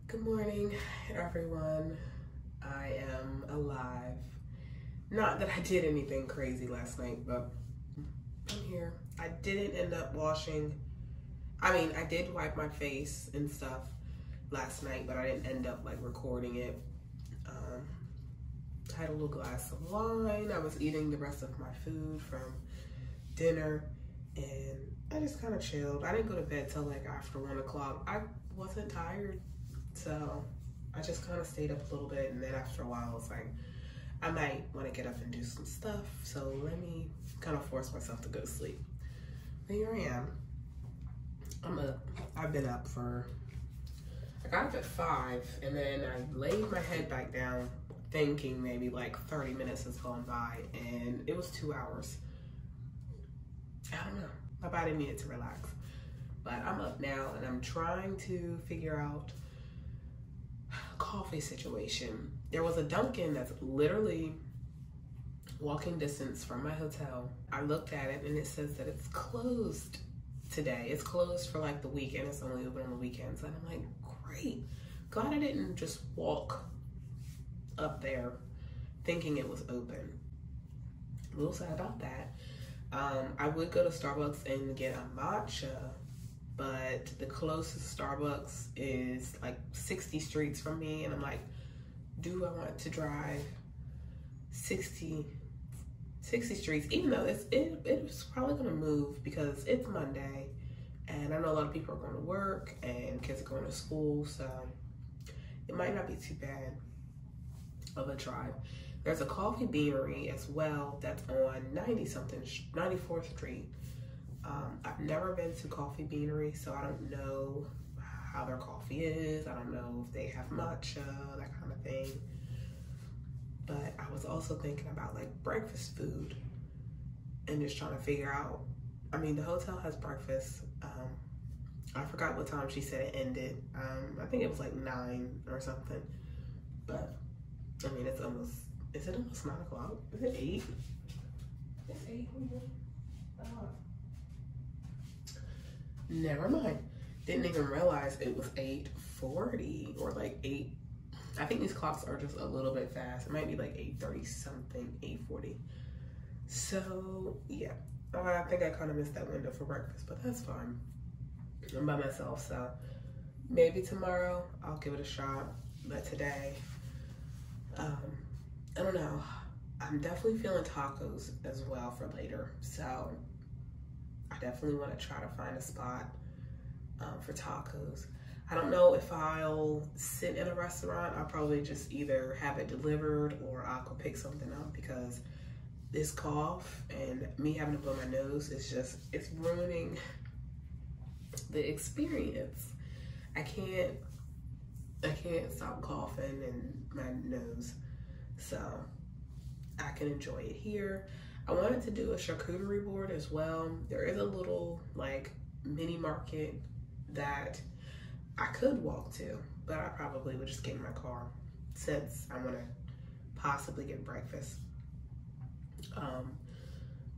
Good morning, everyone. I am alive. Not that I did anything crazy last night, but I'm here. I didn't end up washing. I did wipe my face and stuff last night, but I didn't end up like recording it. I had a little glass of wine. I was eating the rest of my food from dinner, and I just kind of chilled. I didn't go to bed till like after 1 o'clock. I wasn't tired. So I just kind of stayed up a little bit, and then after a while, I was like, I might want to get up and do some stuff. So let me kind of force myself to go to sleep. But here I am. I'm up. I've been up I got up at 5, and then I laid my head back down thinking maybe like 30 minutes has gone by, and it was 2 hours. I don't know. My body needed to relax. But I'm up now, and I'm trying to figure out coffee situation. There was a Dunkin' that's literally walking distance from my hotel. I looked at it and it says that it's closed today. It's closed for like the weekend. It's only open on the weekends. And I'm like, great. Glad I didn't just walk up there thinking it was open. A little sad about that. I would go to Starbucks and get a matcha, but the closest Starbucks is like 60 streets from me, and I'm like, do I want to drive 60 streets, even though it's probably gonna move because it's Monday, and I know a lot of people are going to work and kids are going to school, so it might not be too bad of a drive. There's a coffee beanery as well that's on 94th Street. I've never been to Coffee Beanery, so I don't know how their coffee is. I don't know if they have matcha, that kind of thing. But I was also thinking about like breakfast food and just trying to figure out, the hotel has breakfast. I forgot what time she said it ended. I think it was like 9 or something. But it's almost, is it almost 9 o'clock? Is it 8? It's 8. Never mind. Didn't even realize it was 8:40 or like 8. I think these clocks are just a little bit fast. It might be like 8:30 something, 8:40. So yeah, I think I kind of missed that window for breakfast, but that's fine. I'm by myself, so maybe tomorrow I'll give it a shot. But today, I don't know. I'm definitely feeling tacos as well for later, so I definitely want to try to find a spot for tacos. I don't know if I'll sit in a restaurant. I'll probably just either have it delivered or I'll go pick something up, because this cough and me having to blow my nose is just, it's ruining the experience. I can't stop coughing in my nose, so I can enjoy it here. I wanted to do a charcuterie board as well. There is a little like mini market that I could walk to, but I probably would just get in my car since I want to possibly get breakfast.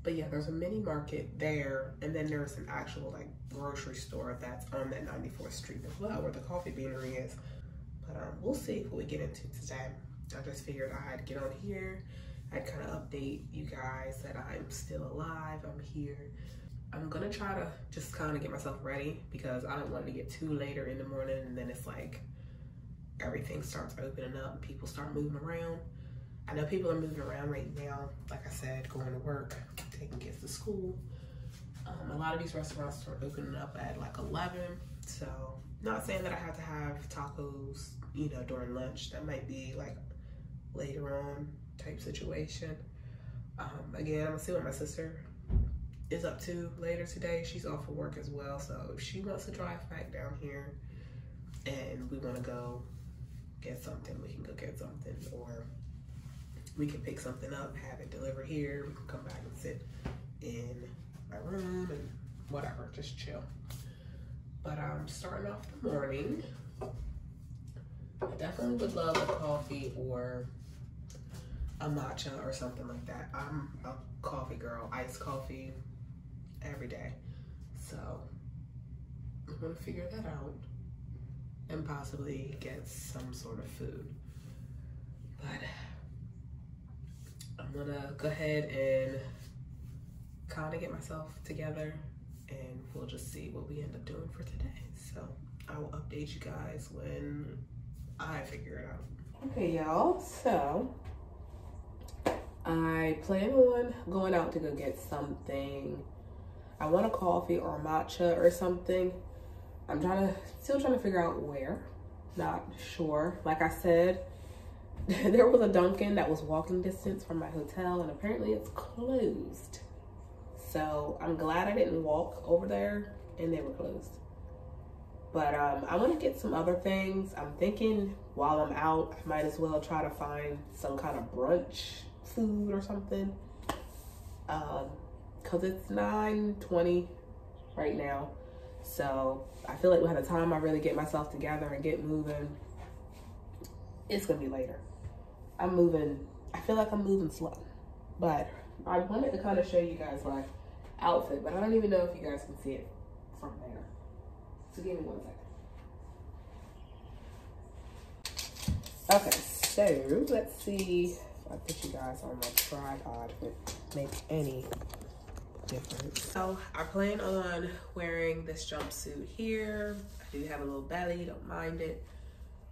But yeah, there's a mini market there, and then there's an actual like grocery store that's on that 94th Street as well, where the coffee beanery is. But we'll see what we get into today. I just figured I'd get on here. I'd kind of update you guys that I'm still alive, I'm here. I'm gonna try to just kind of get myself ready, because I don't want to get too later in the morning and then it's like everything starts opening up and people start moving around. I know people are moving around right now, like I said, going to work, taking kids to school. A lot of these restaurants start opening up at like 11, so not saying that I have to have tacos, during lunch. That might be like later on type situation. Again, I'm gonna see what my sister is up to later today. She's off of work as well, so if she wants to drive back down here and we want to go get something, we can go get something, or we can pick something up, have it delivered here. We can come back and sit in my room and whatever, just chill. But I'm starting off the morning. I definitely would love a coffee or a matcha or something like that. I'm a coffee girl, iced coffee every day. So I'm gonna figure that out. and possibly get some sort of food. But I'm gonna go ahead and kind of get myself together, and we'll just see what we end up doing for today. So I will update you guys when I figure it out. Okay, y'all, so I plan on going out to go get something. I want a coffee or a matcha or something. I'm still trying to figure out where. Not sure. Like I said, there was a Dunkin' that was walking distance from my hotel, and apparently it's closed. So I'm glad I didn't walk over there and they were closed. But I want to get some other things. I'm thinking while I'm out, I might as well try to find some kind of brunch food or something. Cause it's 9:20 right now. So I feel like by the time I really get myself together and get moving, it's gonna be later. I feel like I'm moving slow. But I wanted to kind of show you guys my outfit, but I don't even know if you guys can see it from there. So give me 1 second. Okay, so let's see if I put you guys on my tripod if it makes any difference. So I plan on wearing this jumpsuit here. I do have a little belly, don't mind it.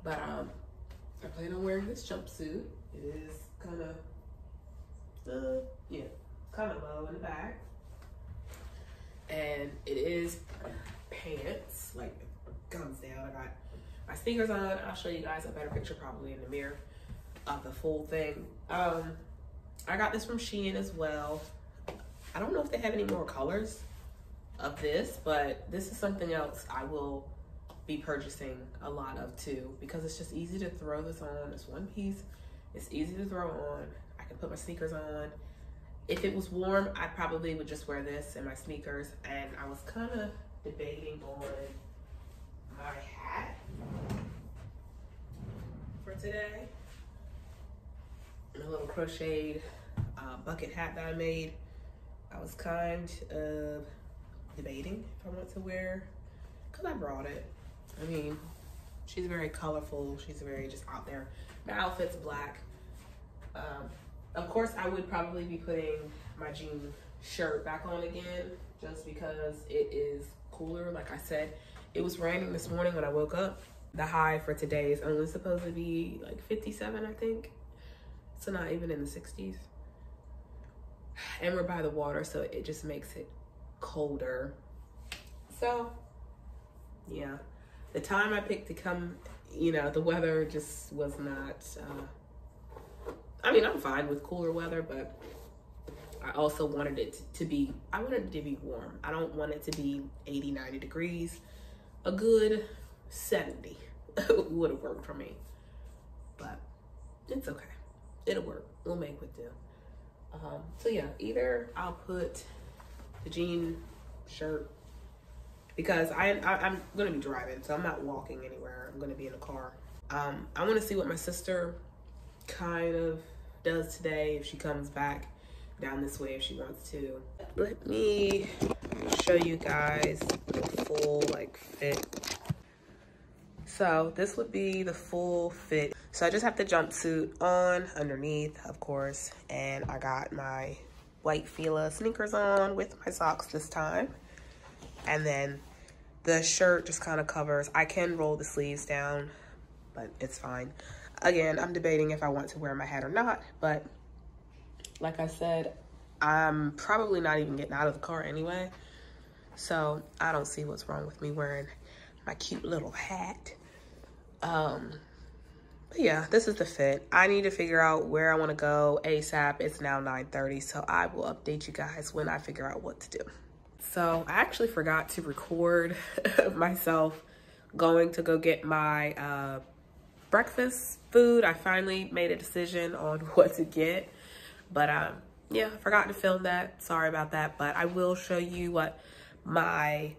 But I plan on wearing this jumpsuit. It is kind of, yeah, kind of low in the back. And it is pants, like comes down. I got my sneakers on. I'll show you guys a better picture probably in the mirror of the full thing. I got this from Shein as well. I don't know if they have any more colors of this, but this is something else I will be purchasing a lot of too, because it's just easy to throw this on. It's one piece. It's easy to throw on. I can put my sneakers on. If it was warm, I probably would just wear this and my sneakers. And I was kind of debating on my hat for today. A little crocheted bucket hat that I made. I was kind of debating if I want to wear, because I brought it. I mean, she's very colorful. She's very just out there. My outfit's black. Of course, I would probably be putting my jean shirt back on again, just because it is cooler. Like I said, it was raining this morning when I woke up. The high for today is only supposed to be like 57, I think. So not even in the 60s. And we're by the water, so it just makes it colder. So, yeah. The time I picked to come, you know, the weather just was not, I mean, I'm fine with cooler weather, but I also wanted it to be, I wanted it to be warm. I don't want it to be 80, 90 degrees. A good 70 would have worked for me. But it's okay. It'll work. We'll make it do. So yeah, either I'll put the jean shirt, because I'm gonna be driving, so I'm not walking anywhere. I'm gonna be in a car. I want to see what my sister kind of does today, if she comes back down this way, if she wants to. Let me show you guys the full like fit. So this would be the full fit. So I just have the jumpsuit on underneath, of course, and I got my white Fila sneakers on with my socks this time. And then the shirt just kind of covers. I can roll the sleeves down, but it's fine. Again, I'm debating if I want to wear my hat or not, but like I said, I'm probably not even getting out of the car anyway. So I don't see what's wrong with me wearing my cute little hat. But yeah, this is the fit. I need to figure out where I want to go ASAP. It's now 9:30, so I will update you guys when I figure out what to do. So I actually forgot to record myself going to go get my breakfast food. I finally made a decision on what to get, but yeah, I forgot to film that. Sorry about that, but I will show you what my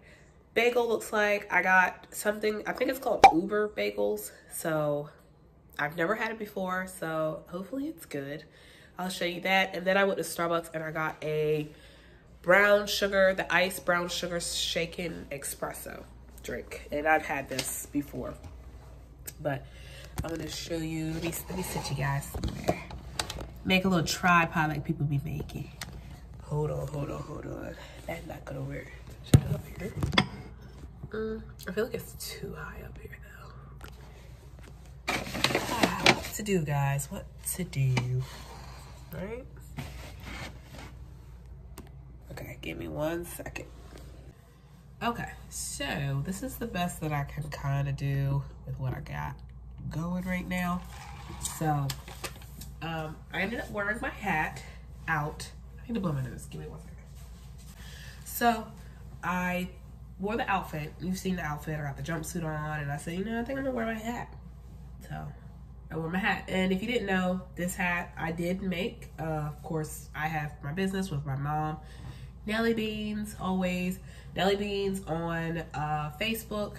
bagel looks like. I got something, I think it's called Uber bagels. So I've never had it before, so hopefully it's good. I'll show you that. And then I went to Starbucks and I got a brown sugar, the iced brown sugar shaken espresso drink. And I've had this before. But I'm gonna show you, let me sit you guys somewhere. Make a little tripod like people be making. Hold on. That's not gonna work. Should I go up here? I feel like it's too high up here though. What to do, guys? What to do? Right? Okay, give me 1 second. Okay, so this is the best that I can kind of do with what I got going right now. So, I ended up wearing my hat out. I need to blow my nose. Give me 1 second. So, I wore the outfit. You've seen the outfit. I got the jumpsuit on, and I said, you know, I think I'm gonna wear my hat. So, I wore my hat. And if you didn't know, this hat I did make. Of course, I have my business with my mom, Nellybeanz, always. Nellybeanz on Facebook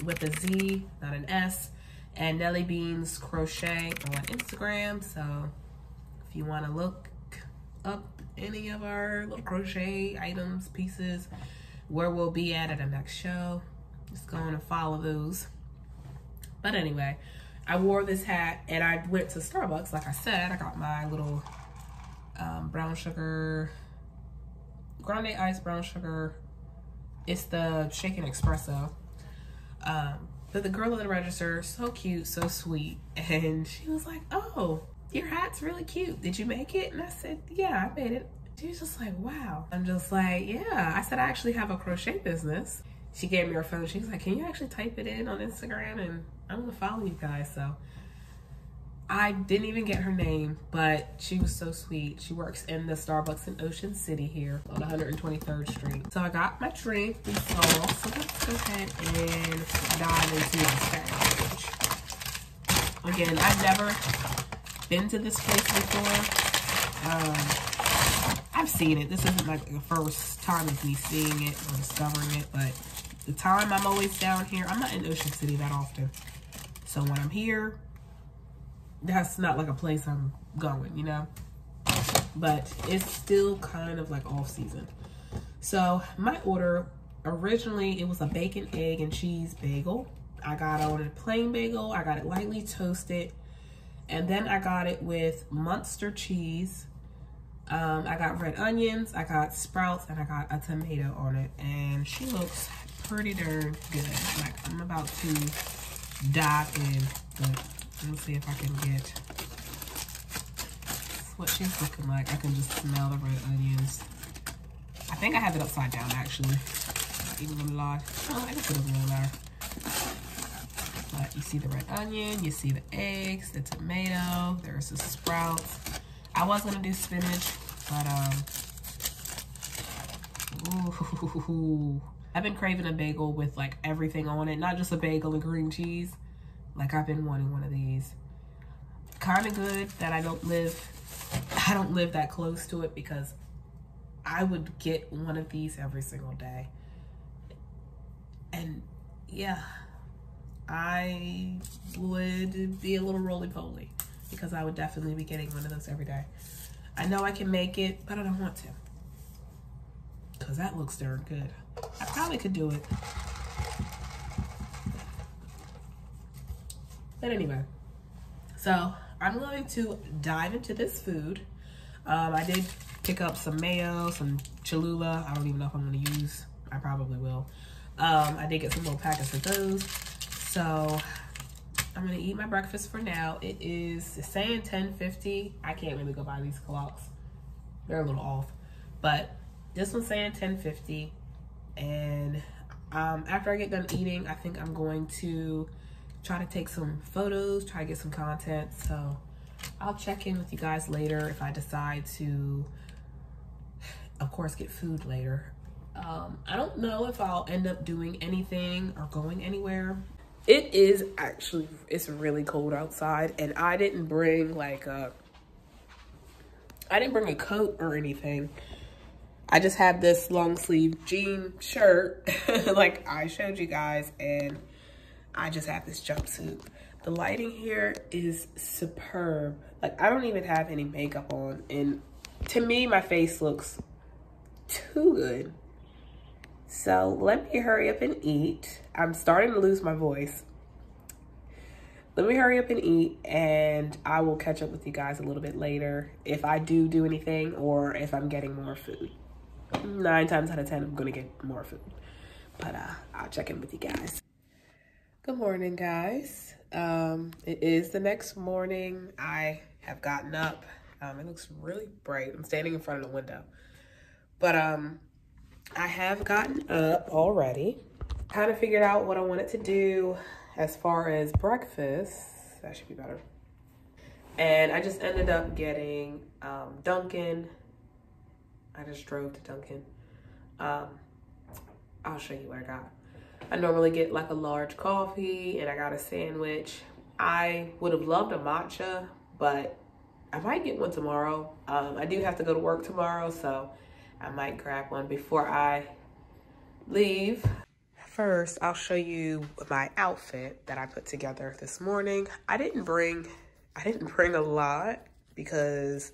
with a Z, not an S, and nellybeanzcrochet on Instagram. So if you want to look up any of our little crochet items, pieces, where we'll be at the next show, just go on and follow those. But anyway, I wore this hat and I went to Starbucks. Like I said, I got my little brown sugar, grande ice brown sugar. It's the shaken espresso. But the girl at the register, so cute, so sweet. And she was like, oh, your hat's really cute. Did you make it? And I said, yeah, I made it. She was just like, wow. I'm just like, yeah. I said, I actually have a crochet business. She gave me her phone. She was like, can you actually type it in on Instagram? And I'm gonna follow you guys. So I didn't even get her name, but she was so sweet. She works in the Starbucks in Ocean City here on 123rd Street. So I got my drink and sauce. So let's go ahead and dive into the sandwich. Again, I've never been to this place before. I've seen it. This isn't like the first time of me seeing it or discovering it, but the time I'm always down here, I'm not in Ocean City that often. So when I'm here, that's not like a place I'm going, you know? But it's still kind of like off season. So my order, originally it was a bacon, egg, and cheese bagel. I ordered a plain bagel. I got it lightly toasted. And then I got it with Munster cheese. I got red onions, I got sprouts, and I got a tomato on it. And she looks pretty darn good. Like, I'm about to dive in, but let's see if I can get what she's looking like. I can just smell the red onions. I think I have it upside down, actually. Not even gonna lie. Oh, I can put it in there. But you see the red onion, you see the eggs, the tomato, there's the sprouts. I was gonna do spinach, but ooh, I've been craving a bagel with like everything on it, not just a bagel and cream cheese. Like, I've been wanting one of these. Kind of good that I don't live that close to it, because I would get one of these every single day. And yeah, I would be a little roly-poly, because I would definitely be getting one of those every day. I know I can make it, but I don't want to, because that looks darn good. I probably could do it. But anyway, so I'm going to dive into this food. I did pick up some mayo, some Cholula. I don't even know if I'm going to use. I probably will. I did get some little packets of those. So I'm going to eat my breakfast for now. It's saying 10:50. I can't really go by these clocks. They're a little off. But this one's saying 10:50. And after I get done eating, I think I'm going to try to take some photos, try to get some content. So I'll check in with you guys later if I decide to, of course, get food later. I don't know if I'll end up doing anything or going anywhere. It is actually, it's really cold outside, and I didn't bring like a coat or anything. I just have this long sleeve jean shirt like I showed you guys, and I just have this jumpsuit. The lighting here is superb. Like, I don't even have any makeup on, and to me, my face looks too good. So let me hurry up and eat. I'm starting to lose my voice. let me hurry up and eat, and I will catch up with you guys a little bit later if I do anything or if I'm getting more food. 9 times out of 10, I'm gonna get more food. But I'll check in with you guys. Good morning, guys. It is the next morning. I have gotten up. It looks really bright. I'm standing in front of the window. But I have gotten up already. Kind of figured out what I wanted to do as far as breakfast. That should be better. And I just ended up getting Dunkin'. I just drove to Dunkin'. I'll show you what I got. I normally get like a large coffee, and I got a sandwich. I would have loved a matcha, but I might get one tomorrow. I do have to go to work tomorrow, so I might grab one before I leave. First, I'll show you my outfit that I put together this morning. I didn't bring a lot because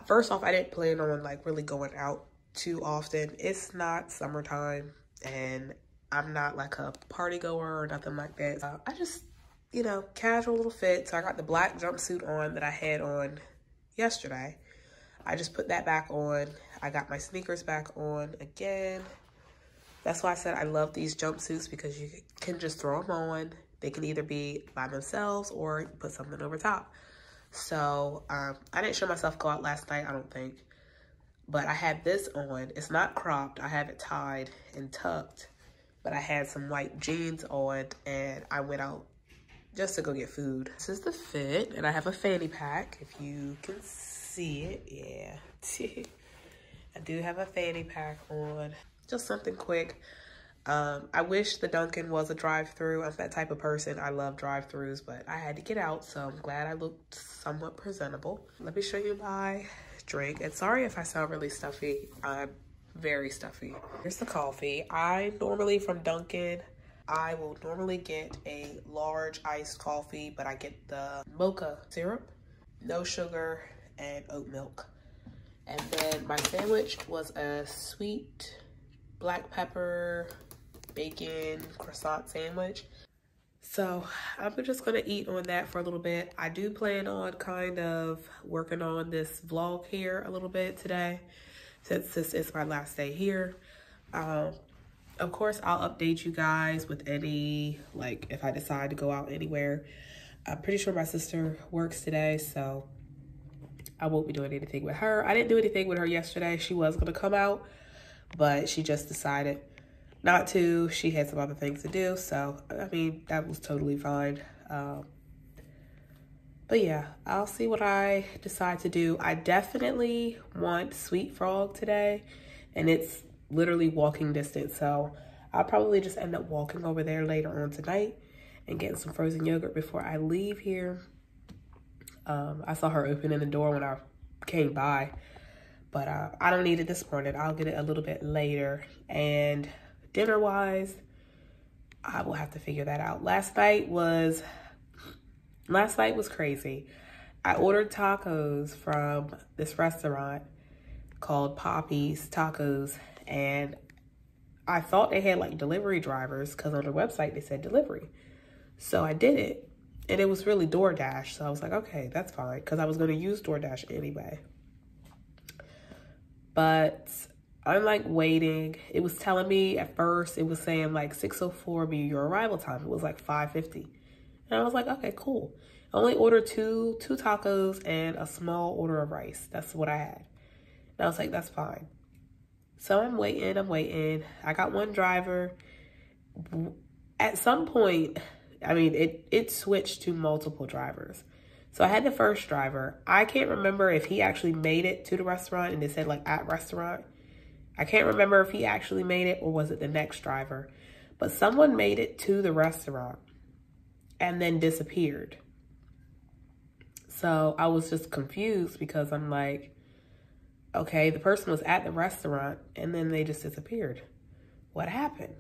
first off, I didn't plan on like really going out too often. It's not summertime, and I'm not like a party goer or nothing like that. I just, you know, casual little fit. So I got the black jumpsuit on that I had on yesterday. I just put that back on. I got my sneakers back on again. That's why I said I love these jumpsuits, because you can just throw them on. They can either be by themselves or put something over top. So I didn't show myself go out last night, I don't think. But I had this on. It's not cropped. I have it tied and tucked. But I had some white jeans on, and I went out just to go get food. This is the fit, and I have a fanny pack, if you can see it. Yeah. I do have a fanny pack on. Just something quick. I wish the Dunkin' was a drive-thru. I'm that type of person. I love drive-thrus, but I had to get out, so I'm glad I looked somewhat presentable. Let me show you my drink. And sorry if I sound really stuffy. I'm very stuffy. Here's the coffee. I normally, from Dunkin', I will normally get a large iced coffee, but I get the mocha syrup, no sugar, and oat milk. And then my sandwich was a sweet black pepper bacon croissant sandwich. So I'm just gonna eat on that for a little bit. I do plan on kind of working on this vlog here a little bit today, since this is my last day here. Of course, I'll update you guys with any, like, if I decide to go out anywhere. I'm pretty sure my sister works today, so I won't be doing anything with her. I didn't do anything with her yesterday. She was gonna come out, but she just decided not to. She had some other things to do, so I mean, that was totally fine. But yeah, I'll see what I decide to do. I definitely want Sweet Frog today, and it's literally walking distance, so I'll probably just end up walking over there later on tonight and getting some frozen yogurt before I leave here. I saw her opening the door when I came by, but I don't need it this morning. I'll get it a little bit later. And dinner-wise, I will have to figure that out. Last night was crazy. I ordered tacos from this restaurant called Poppy's Tacos, and I thought they had like delivery drivers, because on their website they said delivery. So I did it, and it was really DoorDash. So I was like, okay, that's fine, because I was going to use DoorDash anyway. But I'm like waiting. It was telling me at first, it was saying like 6:04 be your arrival time. It was like 5:50. And I was like, okay, cool. I only ordered two tacos and a small order of rice. That's what I had. And I was like, that's fine. So I'm waiting. I got one driver. At some point, I mean, it switched to multiple drivers. So I had the first driver. I can't remember if he actually made it to the restaurant and it said like at restaurant. I can't remember if he actually made it or was it the next driver. But someone made it to the restaurant and then disappeared. So I was just confused, because I'm like, okay, the person was at the restaurant and then they just disappeared. What happened?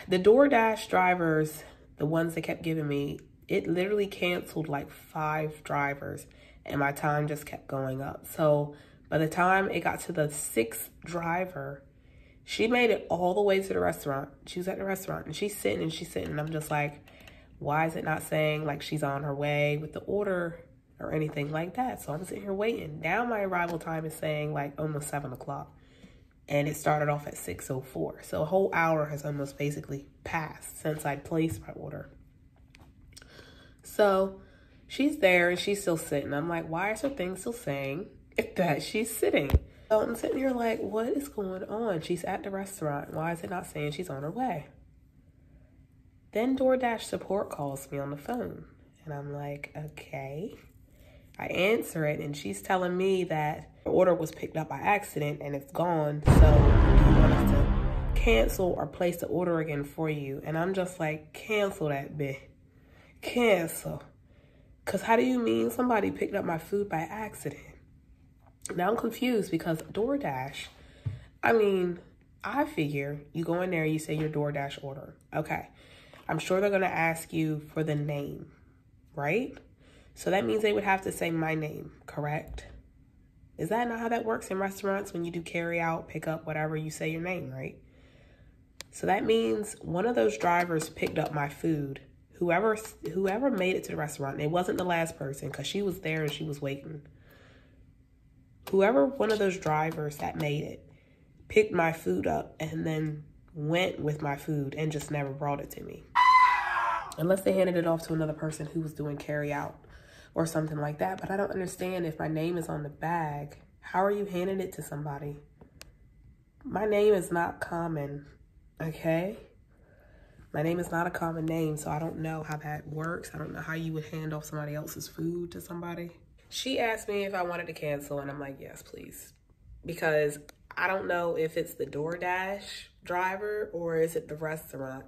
The DoorDash drivers, the ones they kept giving me, it literally canceled like 5 drivers, and my time just kept going up. So by the time it got to the 6th driver, she made it all the way to the restaurant. She was at the restaurant and she's sitting and I'm just like, Why is it not saying like she's on her way with the order or anything like that? So I'm sitting here waiting. Now my arrival time is saying like almost 7 o'clock. And it started off at 6:04. So a whole hour has almost basically passed since I placed my order. So she's there and she's still sitting. I'm like, why is her thing still saying that she's sitting? So I'm sitting here like, what is going on? She's at the restaurant. Why is it not saying she's on her way? Then DoorDash support calls me on the phone. And I'm like, okay. I answer it and she's telling me that the order was picked up by accident and it's gone. So do you want us to cancel or place the order again for you? And I'm just like, cancel that bitch. Cancel. Because how do you mean somebody picked up my food by accident? Now I'm confused because DoorDash, I mean, I figure you go in there, you say your DoorDash order. Okay. I'm sure they're going to ask you for the name, right? So that means they would have to say my name, correct? Is that not how that works in restaurants when you do carry out, pick up, whatever, you say your name, right? So that means one of those drivers picked up my food. Whoever made it to the restaurant, and it wasn't the last person because she was there and she was waiting. Whoever one of those drivers that made it picked my food up and then went with my food and just never brought it to me. Unless they handed it off to another person who was doing carry out or something like that. But I don't understand, if my name is on the bag, how are you handing it to somebody? My name is not common, okay? My name is not a common name, so I don't know how that works. I don't know how you would hand off somebody else's food to somebody. She asked me if I wanted to cancel, and I'm like, yes, please. Because I don't know if it's the DoorDash driver or is it the restaurant.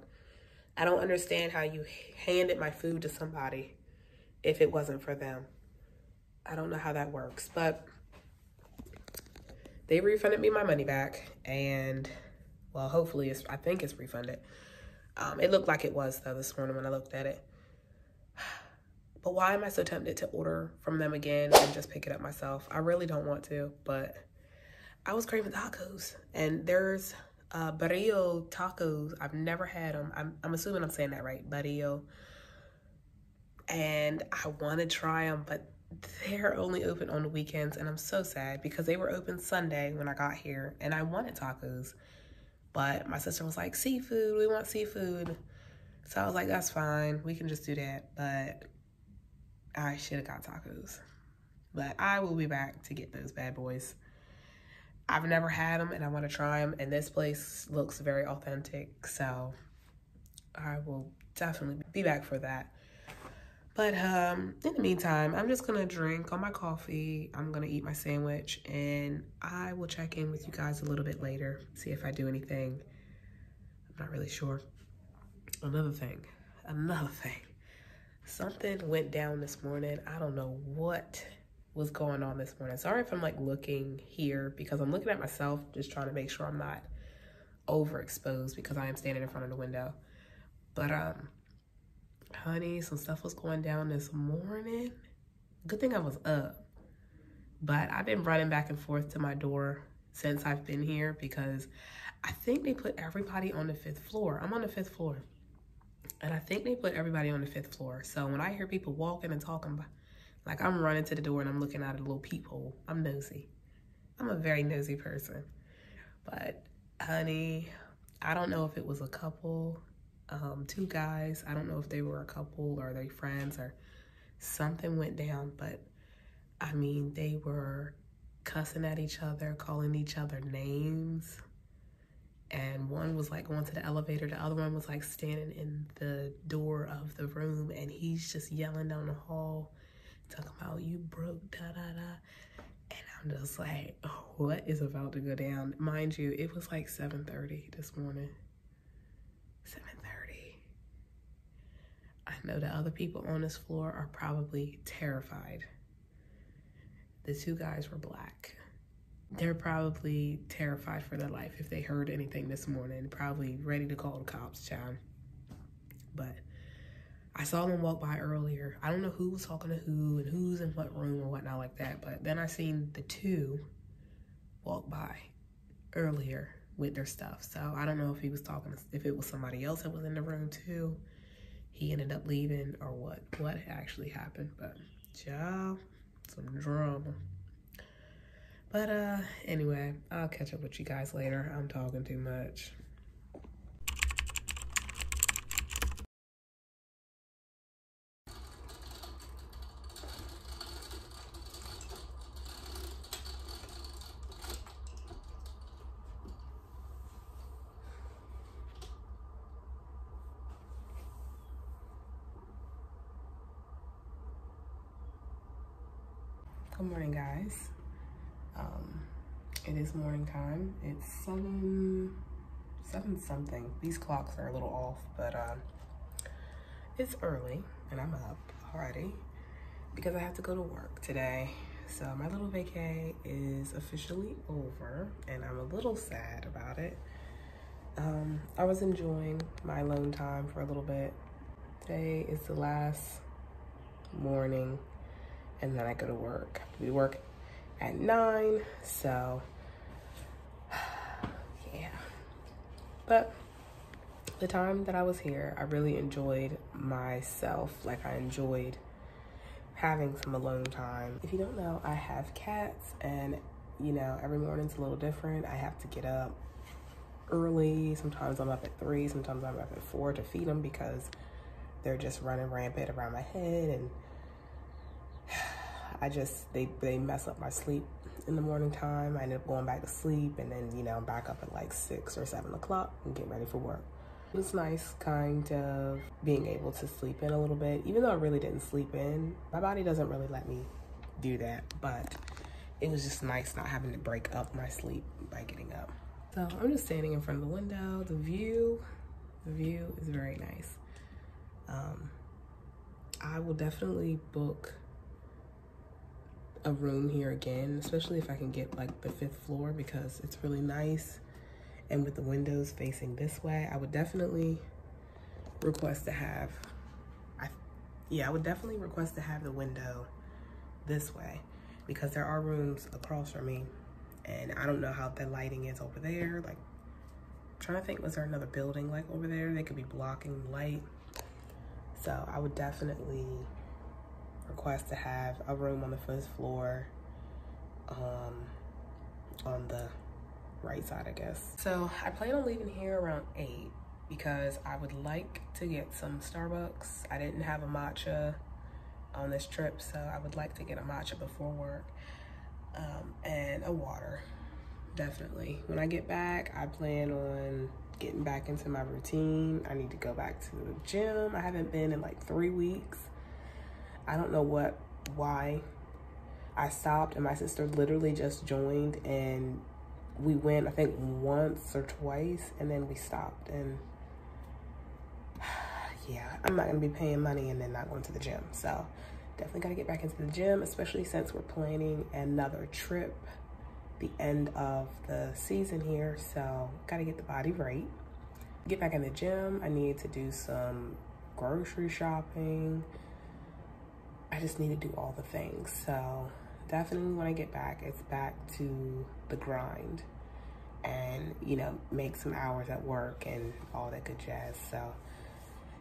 I don't understand how you handed my food to somebody if it wasn't for them. I don't know how that works, but they refunded me my money back, and well, hopefully I think it's refunded. It looked like it was though this morning when I looked at it. But why am I so tempted to order from them again and just pick it up myself? I really don't want to, but I was craving tacos, and there's barrio tacos. I've never had them. I'm assuming I'm saying that right, barrio. And I want to try them, but they're only open on the weekends, and I'm so sad because they were open Sunday when I got here, and I wanted tacos. But my sister was like, seafood, we want seafood. So I was like, that's fine, we can just do that. But I should have got tacos. But I will be back to get those bad boys. I've never had them and I want to try them, and this place looks very authentic, so I will definitely be back for that. But in the meantime, I'm just gonna drink on my coffee, I'm gonna eat my sandwich, and I will check in with you guys a little bit later, see if I do anything. I'm not really sure. Another thing. Something went down this morning. I don't know what was going on this morning. Sorry if I'm like looking here because I'm looking at myself, just trying to make sure I'm not overexposed because I am standing in front of the window. But honey, some stuff was going down this morning. Good thing I was up. But I've been running back and forth to my door since I've been here because I think they put everybody on the 5th floor. I'm on the 5th floor. And I think they put everybody on the 5th floor. So when I hear people walking and talking, like I'm running to the door and I'm looking out a little peephole. I'm nosy. I'm a very nosy person. But honey, I don't know if it was a couple, 2 guys. I don't know if they were a couple or they friends or something went down. But I mean, they were cussing at each other, calling each other names. And one was like going to the elevator. The other one was like standing in the door of the room, and he's just yelling down the hall, talking about, you broke, da da da. And I'm just like, oh, what is about to go down? Mind you, it was like 7:30 this morning. 7:30. I know the other people on this floor are probably terrified. The 2 guys were black. They're probably terrified for their life if they heard anything this morning. Probably ready to call the cops, child. But I saw them walk by earlier. I don't know who was talking to who and who's in what room or whatnot like that. But then I seen the 2 walk by earlier with their stuff. So I don't know if he was talking, if it was somebody else that was in the room too. he ended up leaving or what actually happened. But y'all, some drama. But anyway, I'll catch up with you guys later. I'm talking too much. Good morning, guys. It is morning time. It's 7 something. These clocks are a little off, but it's early and I'm up already because I have to go to work today. So my little vacay is officially over and I'm a little sad about it. I was enjoying my alone time for a little bit. Today is the last morning and then I go to work. We work at 9, so yeah. But the time that I was here, I really enjoyed myself. Like, I enjoyed having some alone time. If you don't know, I have cats, and you know, every morning's a little different. I have to get up early. Sometimes I'm up at 3, sometimes I'm up at 4 to feed them because they're just running rampant around my head, and they mess up my sleep in the morning time. I end up going back to sleep, and then, you know, I'm back up at like 6 or 7 o'clock and get ready for work. It was nice kind of being able to sleep in a little bit, even though I really didn't sleep in. My body doesn't really let me do that, but it was just nice not having to break up my sleep by getting up. So I'm just standing in front of the window. The view is very nice. I will definitely book a room here again, especially if I can get like the 5th floor, because it's really nice. And with the windows facing this way, I would definitely request to have, I would definitely request to have the window this way, because there are rooms across from me and I don't know how the lighting is over there. Like, I'm trying to think, was there another building like over there that could be blocking light? So I would definitely request to have a room on the 5th floor, on the right side, I guess. So I plan on leaving here around 8 because I would like to get some Starbucks. I didn't have a matcha on this trip, so I would like to get a matcha before work, and a water, definitely. When I get back, I plan on getting back into my routine. I need to go back to the gym. I haven't been in like 3 weeks. I don't know why I stopped, and my sister literally just joined, and we went, I think, once or twice, and then we stopped. And yeah, I'm not gonna be paying money and then not going to the gym. So definitely gotta get back into the gym, especially since we're planning another trip the end of the season here. So gotta get the body right. Get back in the gym. I need to do some grocery shopping. I just need to do all the things. So definitely when I get back, it's back to the grind and, you know, make some hours at work and all that good jazz. So,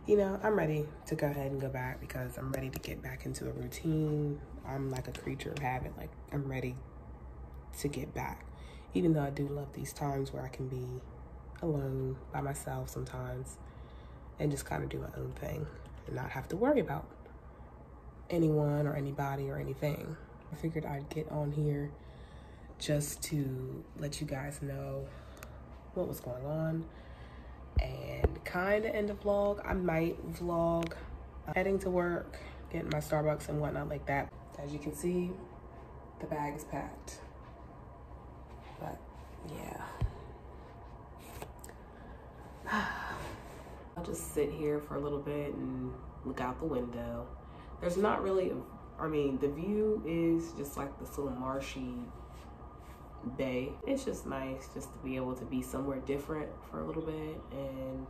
you know, I'm ready to go ahead and go back because I'm ready to get back into a routine. I'm like a creature of habit. Like, I'm ready to get back, even though I do love these times where I can be alone by myself sometimes and just kind of do my own thing and not have to worry about anyone or anybody or anything. I figured I'd get on here just to let you guys know what was going on and kind of end the vlog. I might vlog heading to work, getting my Starbucks and whatnot like that. As you can see, the bag is packed. But yeah. I'll just sit here for a little bit and look out the window. There's not really, I mean, the view is just like this little marshy bay. It's just nice just to be able to be somewhere different for a little bit, and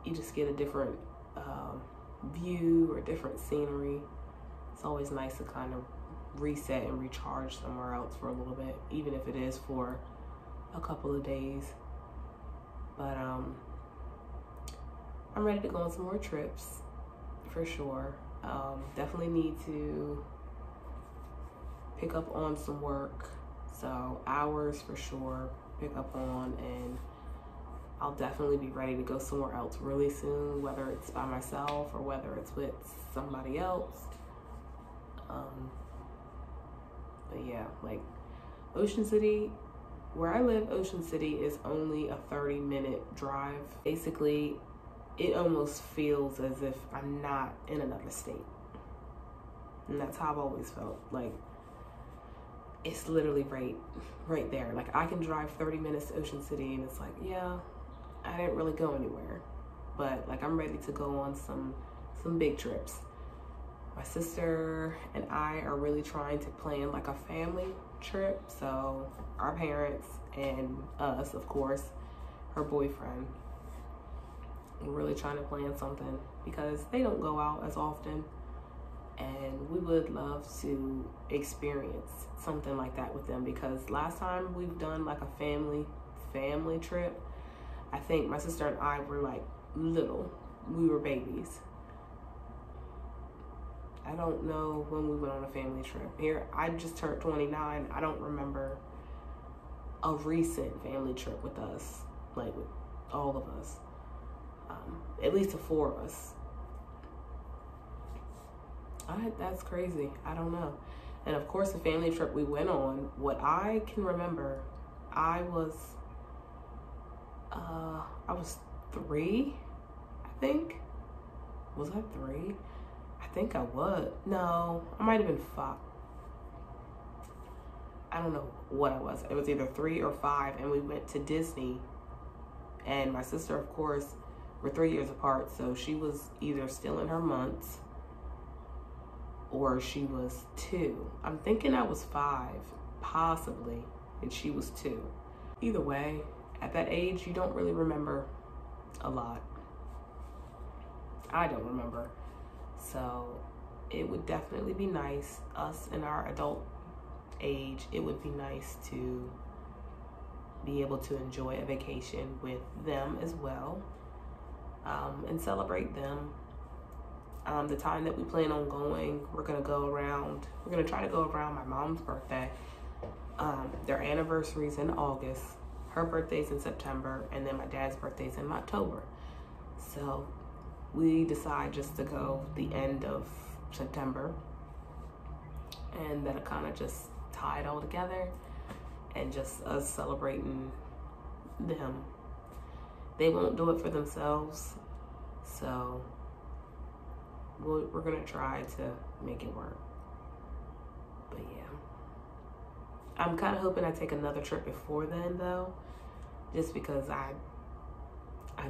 you just get a different view or different scenery. It's always nice to kind of reset and recharge somewhere else for a little bit, even if it is for a couple of days. But I'm ready to go on some more trips for sure. Definitely need to pick up on some work. So hours for sure, pick up on, and I'll definitely be ready to go somewhere else really soon, whether it's by myself or whether it's with somebody else. But yeah, like Ocean City, where I live, Ocean City is only a 30-minute drive. Basically, it almost feels as if I'm not in another state. And that's how I've always felt. Like, it's literally right there. Like, I can drive 30 minutes to Ocean City and it's like, yeah, I didn't really go anywhere. But like, I'm ready to go on some big trips. My sister and I are really trying to plan like a family trip. So our parents and us, of course, her boyfriend. We're really trying to plan something because they don't go out as often. And we would love to experience something like that with them, because last time we've done like a family trip, I think my sister and I were like little. We were babies. I don't know when we went on a family trip. Here, I just turned 29. I don't remember a recent family trip with us, like with all of us. At least the 4 of us. That's crazy. I don't know. And of course, the family trip we went on, what I can remember, I was 3, I think. Was I 3? I think I was. No, I might have been 5. I don't know what I was. It was either 3 or 5, and we went to Disney. And my sister, of course, we're 3 years apart, so she was either still in her months or she was 2. I'm thinking I was 5, possibly, and she was 2. Either way, at that age, you don't really remember a lot. I don't remember. So it would definitely be nice, us in our adult age, it would be nice to be able to enjoy a vacation with them as well, and celebrate them. The time that we plan on going, we're gonna try to go around my mom's birthday. Their anniversary's in August, her birthday's in September, and then my dad's birthday's in October. So we decide just to go the end of September, and that'll kind of just tie it all together and just us celebrating them. They won't do it for themselves, so we're gonna try to make it work. But yeah, I'm kind of hoping I take another trip before then though, just because I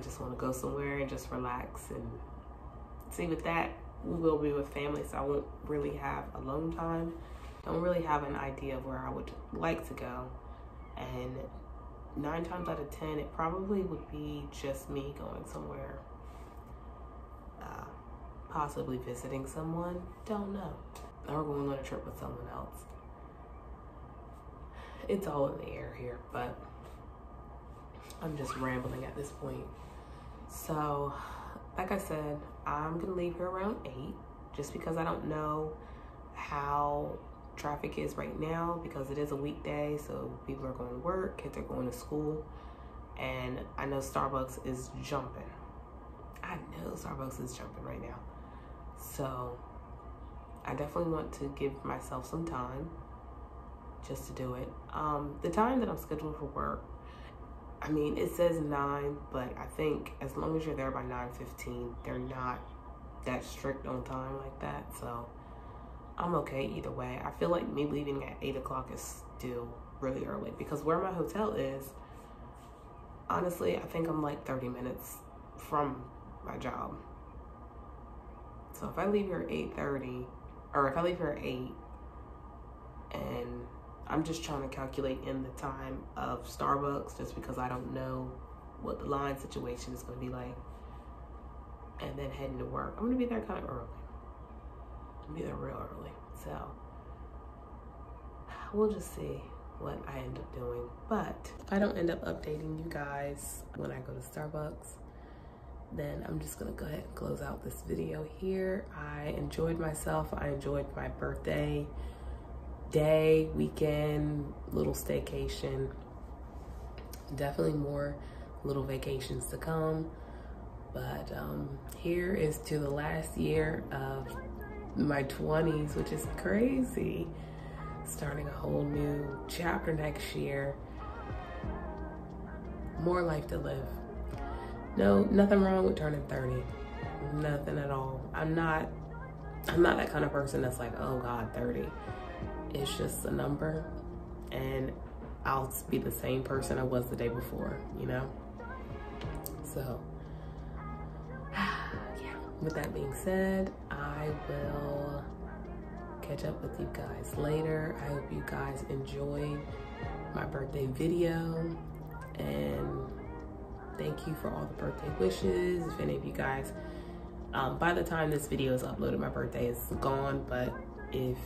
just want to go somewhere and just relax. And see, with that, we will be with family, so I won't really have alone time. Don't really have an idea of where I would like to go, and 9 times out of 10 it probably would be just me going somewhere, possibly visiting someone, don't know, or going on a trip with someone else. It's all in the air here, but I'm just rambling at this point. So like I said, I'm gonna leave here around 8, just because I don't know how traffic is right now, because it is a weekday, so people are going to work, kids are going to school, and I know Starbucks is jumping. I know Starbucks is jumping right now. So I definitely want to give myself some time just to do it. The time that I'm scheduled for work, I mean, it says 9, but I think as long as you're there by 9:15, they're not that strict on time like that. So I'm okay either way. I feel like me leaving at 8 o'clock is still really early, because where my hotel is, honestly, I think I'm like 30 minutes from my job. So if I leave here at 8:30, or if I leave here at 8, and I'm just trying to calculate in the time of Starbucks, just because I don't know what the line situation is going to be like, and then heading to work, I'm going to be there kind of early. I'm going to be there real early. So we'll just see what I end up doing. But if I don't end up updating you guys when I go to Starbucks, then I'm just gonna go ahead and close out this video here. I enjoyed myself. I enjoyed my birthday day, weekend, little staycation. Definitely more little vacations to come. But here is to the last year of my 20s, which is crazy. Starting a whole new chapter next year. More life to live. No, nothing wrong with turning 30. Nothing at all. I'm not that kind of person that's like, oh God, 30. It's just a number, and I'll be the same person I was the day before, you know? So, yeah, with that being said, I will catch up with you guys later. I hope you guys enjoyed my birthday video, and thank you for all the birthday wishes. If any of you guys, by the time this video is uploaded, my birthday is gone, but if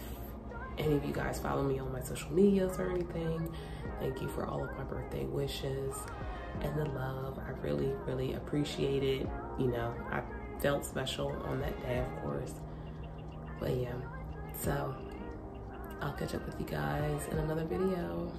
any of you guys follow me on my social medias or anything, thank you for all of my birthday wishes and the love. I really, really appreciate it. You know, I felt special on that day, of course. But yeah, so I'll catch up with you guys in another video.